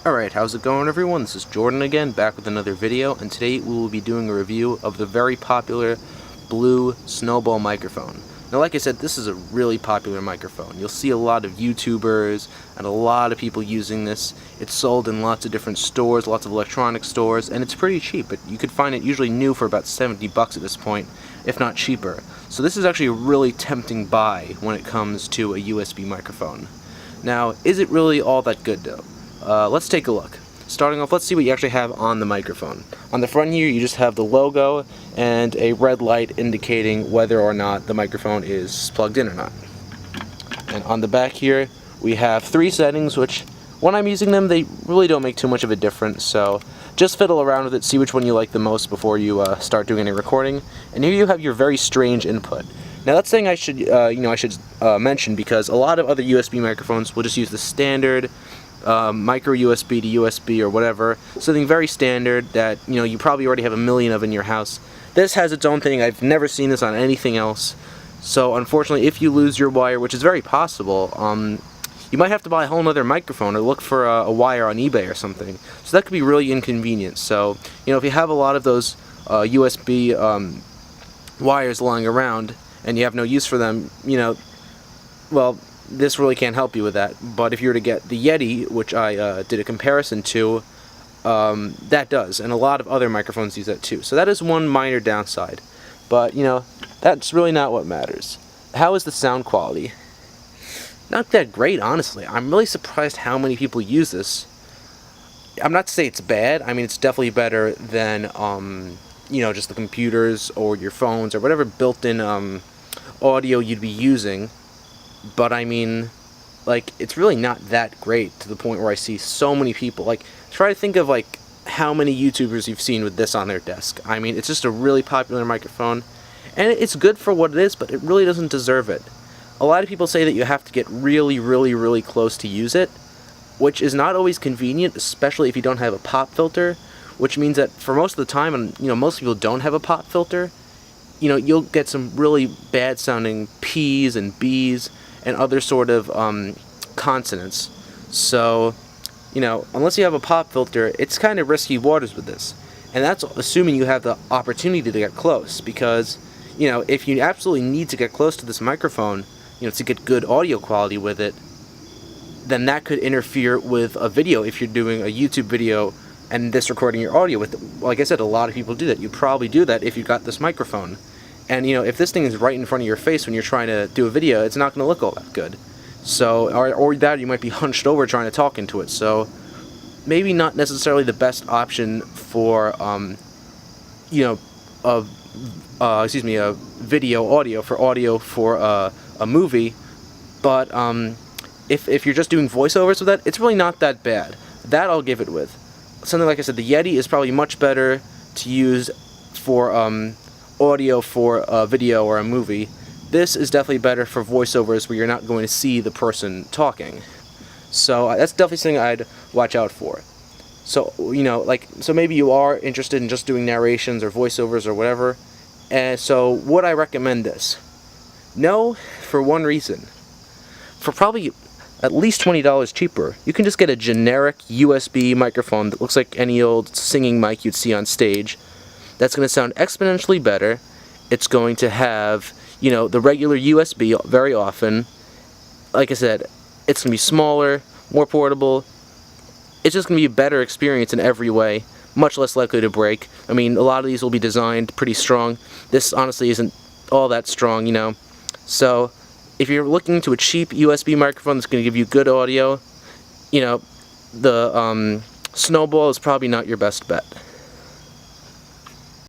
Alright, how's it going everyone? This is Jordan again, back with another video, and today we will be doing a review of the very popular Blue Snowball microphone. Now like I said, this is a really popular microphone. You'll see a lot of YouTubers and a lot of people using this. It's sold in lots of different stores, lots of electronic stores, and it's pretty cheap. But you could find it usually new for about 70 bucks at this point, if not cheaper. So this is actually a really tempting buy when it comes to a USB microphone. Now, is it really all that good though? Let's take a look. Starting off, let's see what you actually have on the microphone. On the front here, you just have the logo and a red light indicating whether or not the microphone is plugged in or not. And on the back here, we have 3 settings, which, when I'm using them, they really don't make too much of a difference, so just fiddle around with it, see which one you like the most before you start doing any recording. And here you have your very strange input. Now that's something I should, mention, because a lot of other USB microphones will just use the standard micro USB to USB or whatever, something very standard that you probably already have a million of in your house. This has its own thing. I've never seen this on anything else. So unfortunately, if you lose your wire, which is very possible, you might have to buy a whole other microphone or look for a wire on eBay or something. So that could be really inconvenient. So if you have a lot of those USB wires lying around and you have no use for them, well, this really can't help you with that. But if you were to get the Yeti, which I did a comparison to, that does, and a lot of other microphones use that too. So that is one minor downside. But that's really not what matters. How is the sound quality? Not that great, honestly. I'm really surprised how many people use this. I'm not to say it's bad. I mean, it's definitely better than just the computers or your phones or whatever built-in audio you'd be using. But I mean, it's really not that great to the point where I see so many people. Try to think of how many YouTubers you've seen with this on their desk. I mean, it's just a really popular microphone, and it's good for what it is, but it really doesn't deserve it. A lot of people say that you have to get really, really, really close to use it, which is not always convenient, especially if you don't have a pop filter, which means that for most of the time, and most people don't have a pop filter, you'll get some really bad sounding P's and B's and other sort of consonants. So, unless you have a pop filter, it's kind of risky waters with this. And that's assuming you have the opportunity to get close, because, if you absolutely need to get close to this microphone, to get good audio quality with it, then that could interfere with a video if you're doing a YouTube video and this recording your audio with it. Like I said, a lot of people do that. You probably do that if you got this microphone. And if this thing is right in front of your face when you're trying to do a video, it's not going to look all that good. So, or that you might be hunched over trying to talk into it. So, maybe not necessarily the best option for, a video audio for a movie. But if you're just doing voiceovers with that, it's really not that bad. That I'll give it with. Something like I said, the Yeti is probably much better to use for audio for a video or a movie. This is definitely better for voiceovers where you're not going to see the person talking. So that's definitely something I'd watch out for. So, so maybe you are interested in just doing narrations or voiceovers or whatever. And so would I recommend this? No, for one reason. For probably at least $20 cheaper, you can just get a generic USB microphone that looks like any old singing mic you'd see on stage. That's going to sound exponentially better. It's going to have, the regular USB very often. Like I said, it's going to be smaller, more portable. It's just going to be a better experience in every way, much less likely to break. I mean, a lot of these will be designed pretty strong. This honestly isn't all that strong, So, if you're looking to a cheap USB microphone that's going to give you good audio, the Snowball is probably not your best bet.